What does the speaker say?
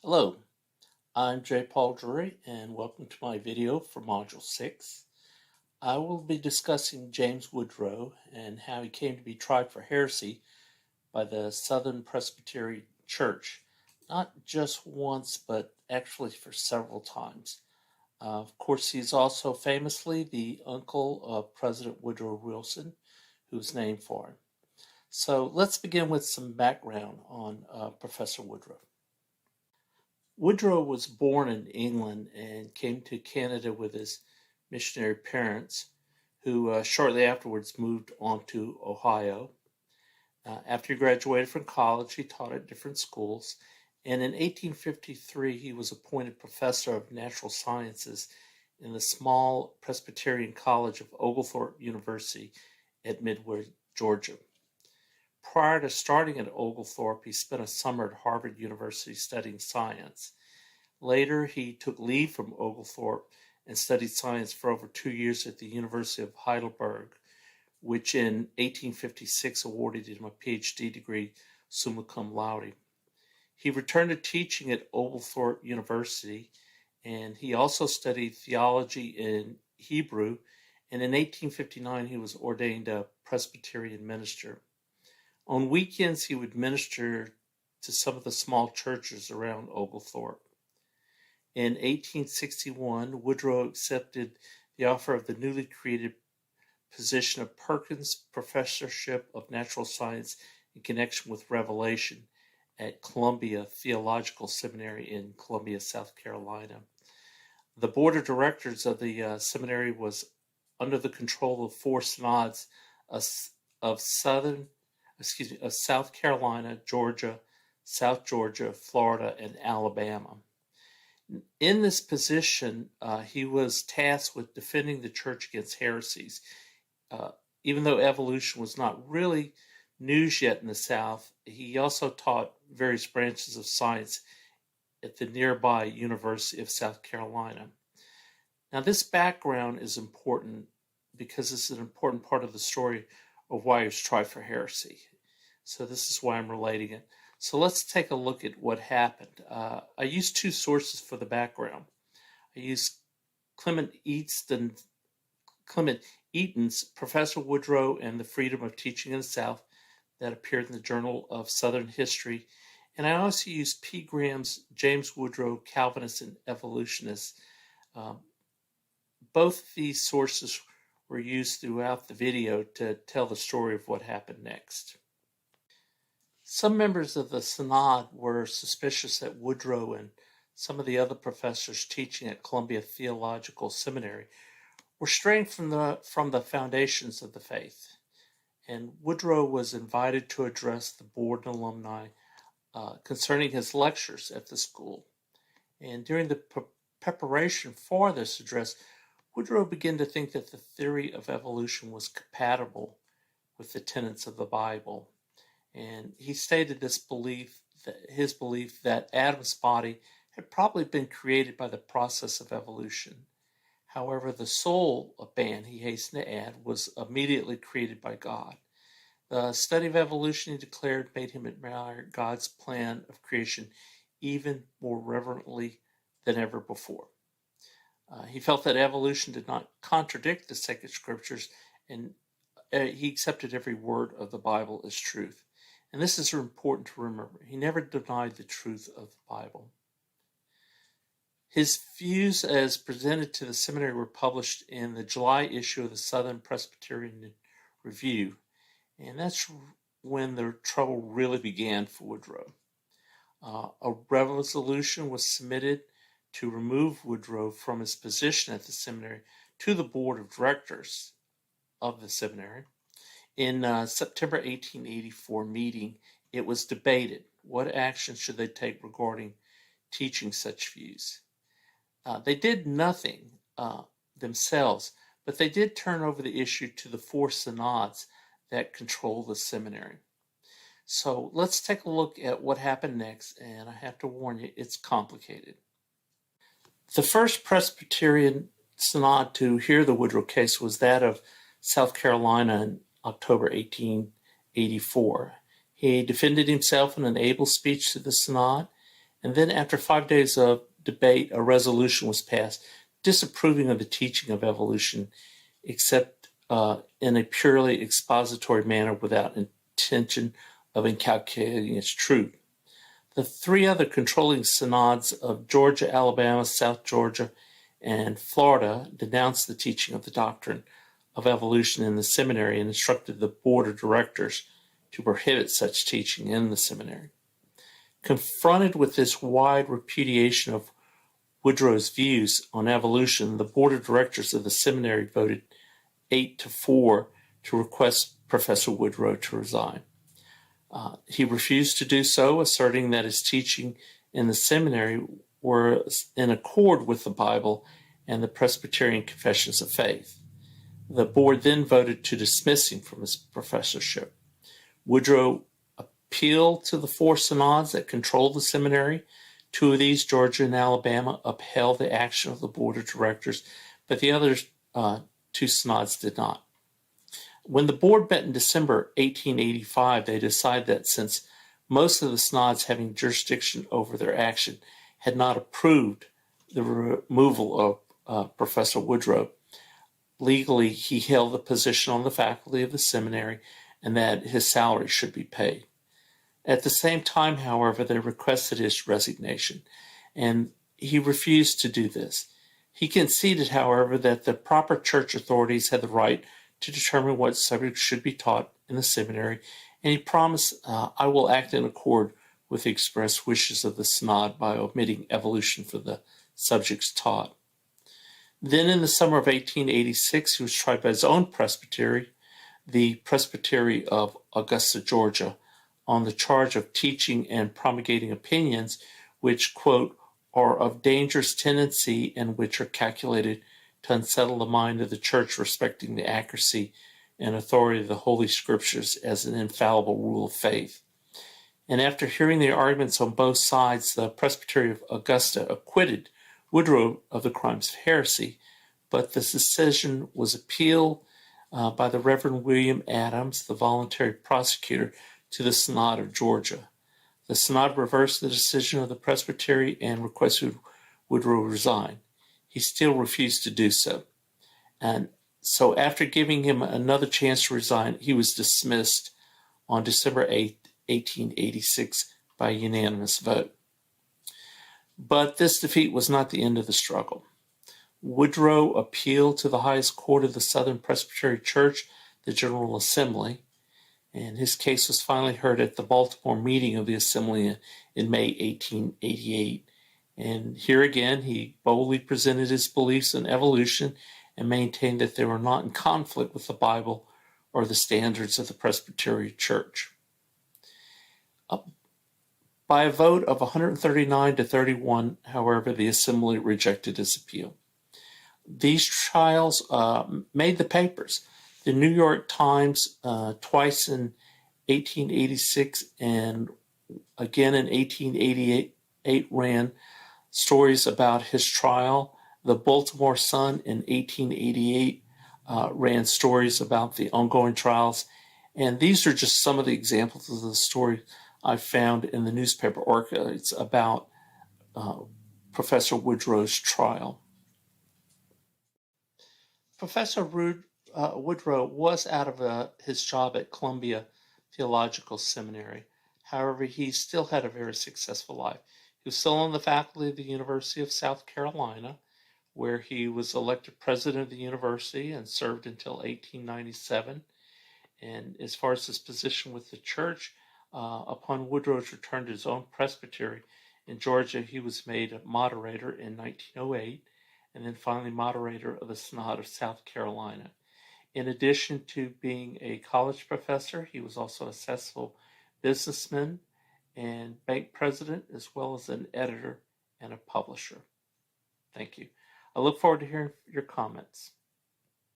Hello, I'm J. Paul Drury, and welcome to my video for Module 6. I will be discussing James Woodrow and how he came to be tried for heresy by the Southern Presbyterian Church, not just once, but actually for several times. Of course, he's also famously the uncle of President Woodrow Wilson, who's named for him. So let's begin with some background on Professor Woodrow. Woodrow was born in England and came to Canada with his missionary parents, who shortly afterwards moved on to Ohio. After he graduated from college, he taught at different schools, and in 1853 he was appointed professor of natural sciences in the small Presbyterian College of Oglethorpe University at Midway, Georgia. Prior to starting at Oglethorpe, he spent a summer at Harvard University studying science. Later, he took leave from Oglethorpe and studied science for over 2 years at the University of Heidelberg, which in 1856 awarded him a PhD degree summa cum laude. He returned to teaching at Oglethorpe University, and he also studied theology in Hebrew, and in 1859 he was ordained a Presbyterian minister. On weekends, he would minister to some of the small churches around Oglethorpe. In 1861, Woodrow accepted the offer of the newly created position of Perkins Professorship of Natural Science in connection with Revelation at Columbia Theological Seminary in Columbia, South Carolina. The board of directors of the seminary was under the control of four synods of South Carolina, Georgia, South Georgia, Florida, and Alabama. In this position, he was tasked with defending the church against heresies. Even though evolution was not really news yet in the South, he also taught various branches of science at the nearby University of South Carolina. Now, this background is important because it's an important part of the story of why he was tried for heresy. So this is why I'm relating it. So let's take a look at what happened. I used two sources for the background. I used Clement Eaton's Professor Woodrow and the Freedom of Teaching in the South that appeared in the Journal of Southern History. And I also used P. Graham's James Woodrow, Calvinist and Evolutionist. Both of these sources were used throughout the video to tell the story of what happened next. Some members of the Synod were suspicious that Woodrow and some of the other professors teaching at Columbia Theological Seminary were straying from the foundations of the faith. And Woodrow was invited to address the board and alumni concerning his lectures at the school. And during the preparation for this address, Woodrow began to think that the theory of evolution was compatible with the tenets of the Bible. And he stated his belief that Adam's body had probably been created by the process of evolution. However, the soul of man, he hastened to add, was immediately created by God. The study of evolution, he declared, made him admire God's plan of creation even more reverently than ever before. He felt that evolution did not contradict the sacred scriptures, and he accepted every word of the Bible as truth. And this is important to remember. He never denied the truth of the Bible. His views as presented to the seminary were published in the July issue of the Southern Presbyterian Review. And that's when the trouble really began for Woodrow. A resolution was submitted to remove Woodrow from his position at the seminary to the board of directors of the seminary. In September 1884 meeting, it was debated what action should they take regarding teaching such views. They did nothing themselves, but they did turn over the issue to the four synods that control the seminary. So let's take a look at what happened next, and I have to warn you, it's complicated. The first Presbyterian synod to hear the Woodrow case was that of South Carolina in October 1884. He defended himself in an able speech to the synod, And then after 5 days of debate, a resolution was passed disapproving of the teaching of evolution, except in a purely expository manner without intention of inculcating its truth. The three other controlling synods of Georgia, Alabama, South Georgia, and Florida denounced the teaching of the doctrine of evolution in the seminary and instructed the board of directors to prohibit such teaching in the seminary. Confronted with this wide repudiation of Woodrow's views on evolution, the board of directors of the seminary voted 8-4 to request Professor Woodrow to resign. He refused to do so, asserting that his teaching in the seminary was in accord with the Bible and the Presbyterian confessions of faith. The board then voted to dismiss him from his professorship. Woodrow appealed to the four synods that controlled the seminary. Two of these, Georgia and Alabama, upheld the action of the board of directors, but the other two synods did not. When the board met in December 1885, they decided that since most of the synods having jurisdiction over their action had not approved the removal of Professor Woodrow, legally he held the position on the faculty of the seminary and that his salary should be paid. At the same time, however, they requested his resignation, and he refused to do this. He conceded, however, that the proper church authorities had the right to determine what subjects should be taught in the seminary, and he promised, I will act in accord with the express wishes of the synod by omitting evolution for the subjects taught. Then in the summer of 1886, he was tried by his own presbytery, the Presbytery of Augusta, Georgia, on the charge of teaching and promulgating opinions which, quote, are of dangerous tendency and which are calculated to unsettle the mind of the church respecting the accuracy and authority of the Holy Scriptures as an infallible rule of faith. And after hearing the arguments on both sides, the Presbytery of Augusta acquitted Woodrow of the crimes of heresy, but this decision was appealed by the Reverend William Adams, the voluntary prosecutor, to the Synod of Georgia. The Synod reversed the decision of the Presbytery and requested Woodrow resign. He still refused to do so. And so after giving him another chance to resign, he was dismissed on December 8, 1886 by unanimous vote. But this defeat was not the end of the struggle. Woodrow appealed to the highest court of the Southern Presbyterian Church, the General Assembly, and his case was finally heard at the Baltimore meeting of the Assembly in May 1888. And here again, he boldly presented his beliefs in evolution and maintained that they were not in conflict with the Bible or the standards of the Presbyterian Church. By a vote of 139-31, however, the Assembly rejected his appeal. These trials made the papers. The New York Times, twice in 1886 and again in 1888, ran stories about his trial. The Baltimore Sun in 1888 ran stories about the ongoing trials. And these are just some of the examples of the story I found in the newspaper archives about Professor Woodrow's trial. Professor Woodrow was out of his job at Columbia Theological Seminary. However, he still had a very successful life. He was still on the faculty of the University of South Carolina, where he was elected president of the university and served until 1897. And as far as his position with the church, upon Woodrow's return to his own presbytery in Georgia, he was made a moderator in 1908, and then finally moderator of the Synod of South Carolina. In addition to being a college professor, he was also a successful businessman and bank president, as well as an editor and a publisher. Thank you. I look forward to hearing your comments.